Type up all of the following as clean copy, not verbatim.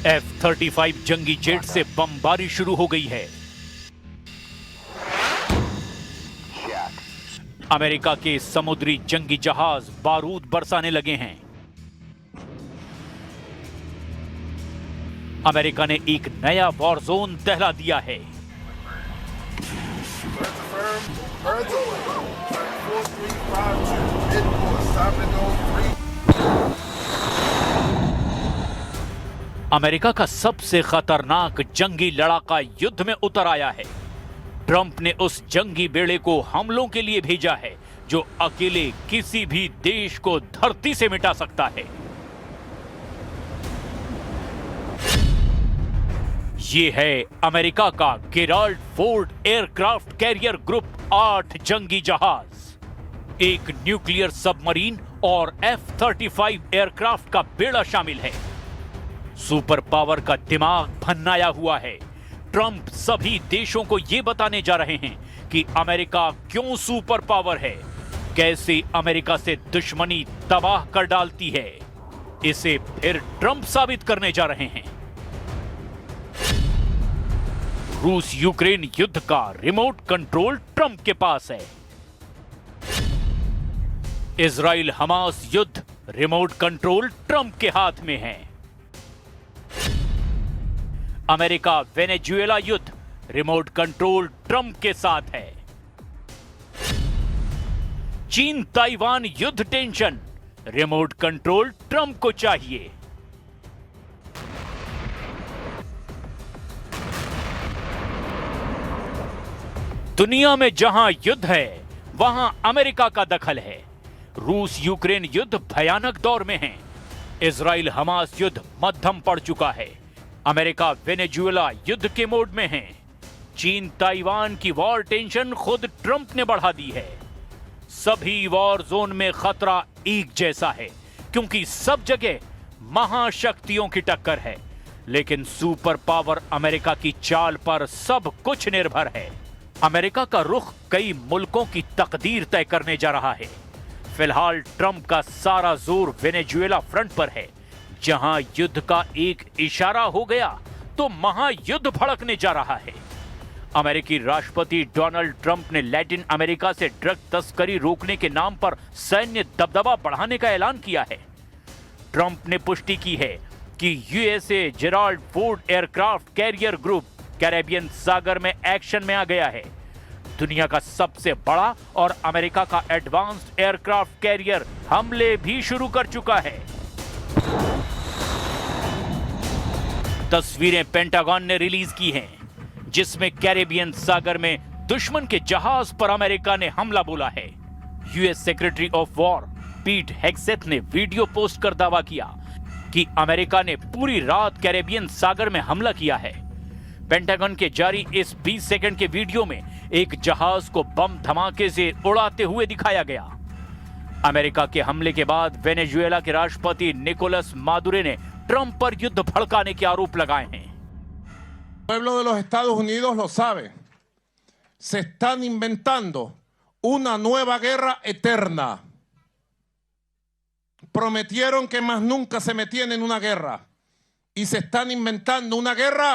F-35 जंगी jet से बमबारी शुरू हो गई है। अमेरिका के समुद्री जंगी जहाज बारूद बरसाने लगे हैं। अमेरिका ने एक नया वॉर जोन दहला दिया है। अमेरिका का सबसे खतरनाक जंगी लड़ाका युद्ध में उतर आया है। ट्रंप ने उस जंगी बेड़े को हमलों के लिए भेजा है जो अकेले किसी भी देश को धरती से मिटा सकता है। ये है अमेरिका का Gerald Ford aircraft carrier group 8 जंगी जहाज, एक न्यूक्लियर सबमरीन और F-35 एयरक्राफ्ट का बेड़ा शामिल है। सुपर पावर का दिमाग भन्नाया हुआ है। ट्रंप सभी देशों को यह बताने जा रहे हैं कि अमेरिका क्यों सुपर पावर है, कैसे अमेरिका से दुश्मनी तबाह कर डालती है। इसे फिर ट्रंप साबित करने जा रहे हैं। रूस यूक्रेन युद्ध का रिमोट कंट्रोल ट्रंप के पास है। इजराइल हमास युद्ध रिमोट कंट्रोल ट्रंप के हाथ में है। अमेरिका वेनेजुएला युद्ध रिमोट कंट्रोल ट्रंप के साथ है। चीन ताइवान युद्ध टेंशन रिमोट कंट्रोल ट्रंप को चाहिए। दुनिया में जहां युद्ध है वहां अमेरिका का दखल है। रूस यूक्रेन युद्ध भयानक दौर में है। इजराइल हमास युद्ध मध्यम पड़ चुका है। अमेरिका वेनेजुएला युद्ध के मोड में है। चीन ताइवान की वॉर टेंशन खुद ट्रंप ने बढ़ा दी है। सभी वॉर जोन में खतरा एक जैसा है क्योंकि सब जगह महाशक्तियों की टक्कर है। लेकिन सुपर पावर अमेरिका की चाल पर सब कुछ निर्भर है। अमेरिका का रुख कई मुल्कों की तकदीर तय करने जा रहा है। फिलहाल ट्रंप का सारा जोर वेनेजुएला फ्रंट पर है। जहां युद्ध का एक इशारा हो गया तो महायुद्ध भड़कने जा रहा है। अमेरिकी राष्ट्रपति डोनाल्ड ट्रंप ने लैटिन अमेरिका से ड्रग तस्करी रोकने के नाम पर सैन्य दबदबा बढ़ाने का ऐलान किया है। ट्रंप ने पुष्टि की है कि USA Gerald Ford aircraft carrier group Caribbean सागर में एक्शन में आ गया है। दुनिया का सबसे बड़ा और अमेरिका का एडवांस्ड एयरक्राफ्ट कैरियर हमले भी शुरू कर चुका है। तस्वीरें पेंटागन ने रिलीज की हैं, जिसमें कैरेबियन सागर में दुश्मन के जहाज पर अमेरिका ने हमला बोला है। यूएस सेक्रेटरी ऑफ वॉर पीट हेग्सेथ ने वीडियो पोस्ट कर दावा किया कि अमेरिका ने पूरी रात कैरेबियन सागर में हमला किया है। पेंटागन के जारी इस 20 सेकंड के वीडियो में एक जहाज को बम धमाके से उड़ाते हुए दिखाया गया। अमेरिका के हमले के बाद वेनेजुएला के राष्ट्रपति निकोलस मादुरो ने ट्रंप पर युद्ध भड़काने के आरोप लगाए हैं। pueblo de los Estados Unidos lo sabe. Se están inventando una nueva guerra eterna. Prometieron que más nunca se metían en una guerra y se están inventando una guerra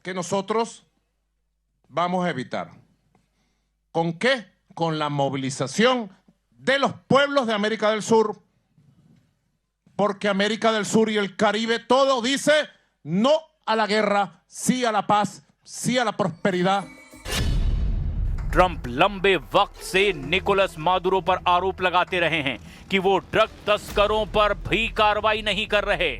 que nosotros vamos a evitar. ¿Con qué? Con la movilización de los pueblos de América del Sur. Porque América del Sur y el Caribe todo dice no a la guerra, sí a la paz, sí a la prosperidad. Trump लंबे वक्त से Nicolas Maduro पर आरोप लगाते रहे हैं कि वो ड्रग तस्करों पर भी कार्रवाई नहीं कर रहे।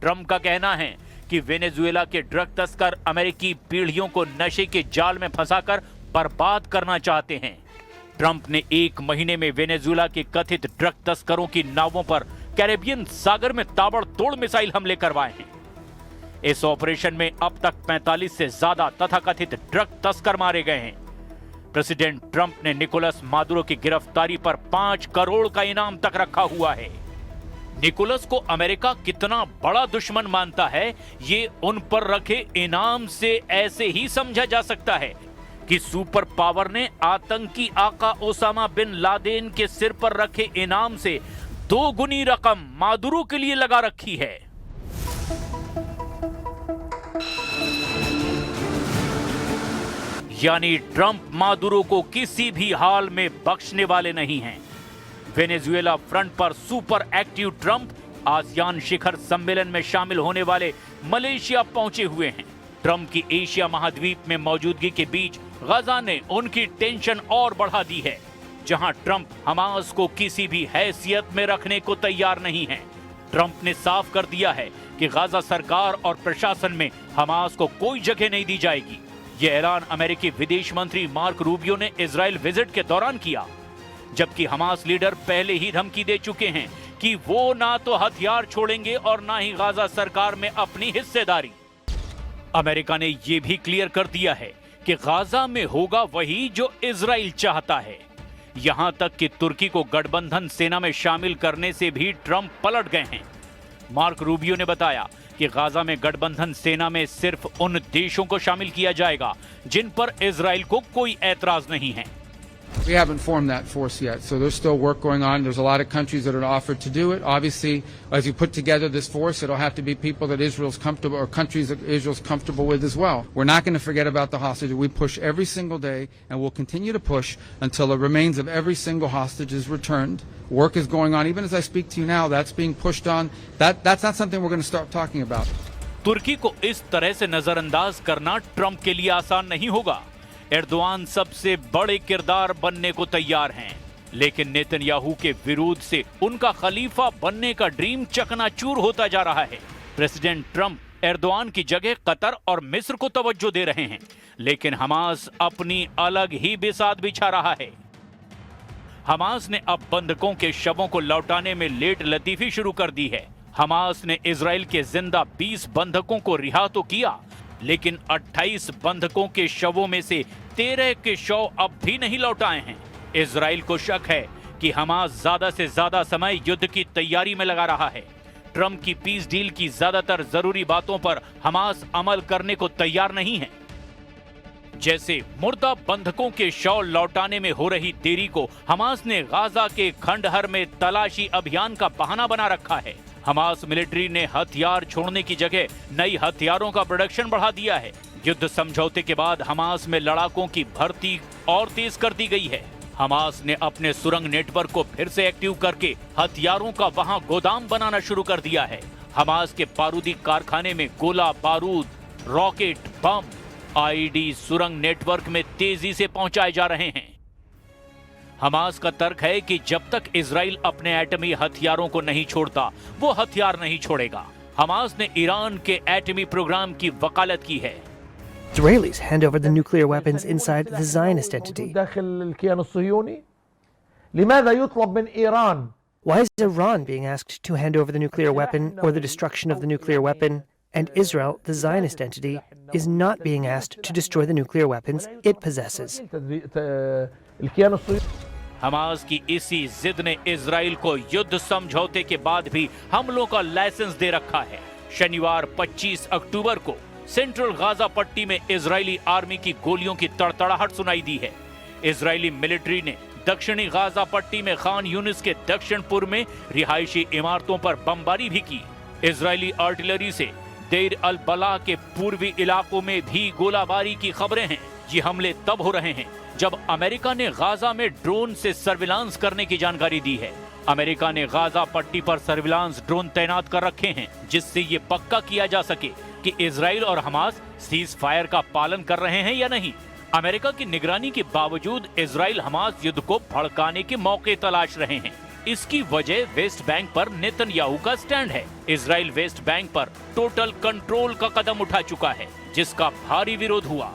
ट्रंप का कहना है कि वेनेजुएला के ड्रग तस्कर अमेरिकी पीढ़ियों को नशे के जाल में फंसाकर बर्बाद करना चाहते हैं। ट्रंप ने एक महीने में वेनेजुएला के कथित ड्रग तस्करों की नावों पर कैरेबियन सागर में ताबड़तोड़ मिसाइल हमले करवाए हैं। इस ऑपरेशन में अब तक 45 से ज्यादा तथाकथित ड्रग तस्कर मारे गए हैं। प्रेसिडेंट ट्रंप ने निकोलस मादुरो की गिरफ्तारी पर 5 करोड़ का इनाम तक रखा हुआ है। निकोलस को अमेरिका कितना बड़ा दुश्मन मानता है, ये उन पर रखे इनाम से ऐसे ही समझा जा सकता है कि सुपर पावर ने आतंकी आका ओसामा बिन लादेन के सिर पर रखे इनाम से 2 गुनी रकम मादुरो के लिए लगा रखी है। यानी ट्रंप मादुरो को किसी भी हाल में बख्शने वाले नहीं हैं। वेनेजुएला फ्रंट पर सुपर एक्टिव ट्रंप आसियान शिखर सम्मेलन में शामिल होने वाले मलेशिया पहुंचे हुए हैं। ट्रंप की एशिया महाद्वीप में मौजूदगी के बीच गाजा ने उनकी टेंशन और बढ़ा दी है, जहां ट्रंप हमास को किसी भी हैसियत में रखने को तैयार नहीं है। ट्रंप ने साफ कर दिया है कि गाजा सरकार और प्रशासन में हमास को कोई जगह नहीं दी जाएगी। यह ऐलान अमेरिकी विदेश मंत्री मार्क रूबियो ने इजराइल विजिट के दौरान किया, जबकि हमास लीडर पहले ही धमकी दे चुके हैं कि वो ना तो हथियार छोड़ेंगे और ना ही गाजा सरकार में अपनी हिस्सेदारी। अमेरिका ने यह भी क्लियर कर दिया है कि गाजा में होगा वही जो इजराइल चाहता है। यहां तक कि तुर्की को गठबंधन सेना में शामिल करने से भी ट्रंप पलट गए हैं। मार्क रूबियो ने बताया कि गाजा में गठबंधन सेना में सिर्फ उन देशों को शामिल किया जाएगा जिन पर इजराइल को कोई ऐतराज नहीं है। We haven't formed that force yet, so there's still work going on. There's a lot of countries that are offered to do it. Obviously, as you put together this force, it'll have to be people that Israel's comfortable, or countries that Israel's comfortable with as well. We're not going to forget about the hostages. We push every single day, and we'll continue to push until the remains of every single hostage is returned. Work is going on. Even as I speak to you now, that's being pushed on. That's not something we're going to start talking about. तुर्की को इस तरह से नजरअंदाज करना Trump के लिए आसान नहीं होगा। एर्दोआन सबसे बड़े किरदार बनने को तैयार हैं, लेकिन नेतन्याहू के विरोध से उनका खलीफा बनने का ड्रीम चकनाचूर होता जा रहा है। प्रेसिडेंट ट्रंप एर्दोआन की जगह कतर और मिस्र को तवज्जो दे रहे हैं, लेकिन हमास अपनी अलग ही बिसात बिछा रहा है। हमास ने अब बंधकों के शवों को लौटाने में लेट लतीफी शुरू कर दी है। हमास ने इजराइल के जिंदा 20 बंधकों को रिहा तो किया, लेकिन 28 बंधकों के शवों में से 13 के शव अब भी नहीं लौटाए हैं। इजराइल को शक है कि हमास ज्यादा से ज्यादा समय युद्ध की तैयारी में लगा रहा है। ट्रंप की पीस डील की ज्यादातर जरूरी बातों पर हमास अमल करने को तैयार नहीं है। जैसे मुर्दा बंधकों के शव लौटाने में हो रही देरी को हमास ने गाजा के खंडहर में तलाशी अभियान का बहाना बना रखा है। हमास मिलिट्री ने हथियार छोड़ने की जगह नई हथियारों का प्रोडक्शन बढ़ा दिया है। युद्ध समझौते के बाद हमास में लड़ाकों की भर्ती और तेज कर दी गई है। हमास ने अपने सुरंग नेटवर्क को फिर से एक्टिव करके हथियारों का वहां गोदाम बनाना शुरू कर दिया है। हमास के बारूदी कारखाने में गोला बारूद, रॉकेट, बम, आईडी सुरंग नेटवर्क में तेजी से पहुंचाए जा रहे हैं। हमास का तर्क है कि जब तक इजराइल अपने एटमी हथियारों को नहीं छोड़ता, वो हथियार नहीं छोड़ेगा। हमास ने ईरान के एटमी प्रोग्राम की वकालत की है। Israelis hand over the nuclear weapons inside the Zionist entity. Why is Iran being asked to hand over the nuclear weapon or the destruction of the nuclear weapon, and Israel, the Zionist entity, is not being asked to destroy the nuclear weapons it possesses? Hamas की इसी जिद ने Israel को युद्ध समझौते के बाद भी हमलों का लाइसेंस दे रखा है। शनिवार 25 अक्टूबर को सेंट्रल गाजा पट्टी में इजरायली आर्मी की गोलियों की तड़तड़ाहट सुनाई दी है। इजरायली मिलिट्री ने दक्षिणी गाजा पट्टी में खान यूनिस के दक्षिण पूर्व में रिहायशी इमारतों पर बमबारी भी की। इजरायली आर्टिलरी से देर अल बला के पूर्वी इलाकों में भी गोलाबारी की खबरें हैं। ये हमले तब हो रहे हैं जब अमेरिका ने गाजा में ड्रोन से सर्विलांस करने की जानकारी दी है। अमेरिका ने गाजा पट्टी पर सर्विलांस ड्रोन तैनात कर रखे हैं, जिससे ये पक्का किया जा सके कि इजराइल और हमास सीज फायर का पालन कर रहे हैं या नहीं। अमेरिका की निगरानी के बावजूद इजराइल हमास युद्ध को भड़काने के मौके तलाश रहे हैं। इसकी वजह वेस्ट बैंक पर नेतन्याहू का स्टैंड है। इजराइल वेस्ट बैंक पर टोटल कंट्रोल का कदम उठा चुका है, जिसका भारी विरोध हुआ।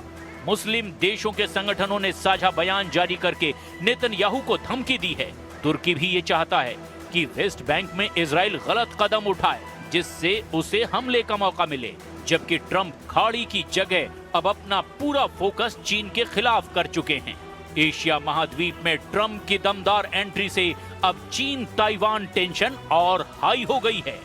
मुस्लिम देशों के संगठनों ने साझा बयान जारी करके नेतन्याहू को धमकी दी है। तुर्की भी ये चाहता है कि वेस्ट बैंक में इजराइल गलत कदम उठाए, जिससे उसे हमले का मौका मिले। जबकि ट्रंप खाड़ी की जगह अब अपना पूरा फोकस चीन के खिलाफ कर चुके हैं। एशिया महाद्वीप में ट्रंप की दमदार एंट्री से अब चीन ताइवान टेंशन और हाई हो गई है।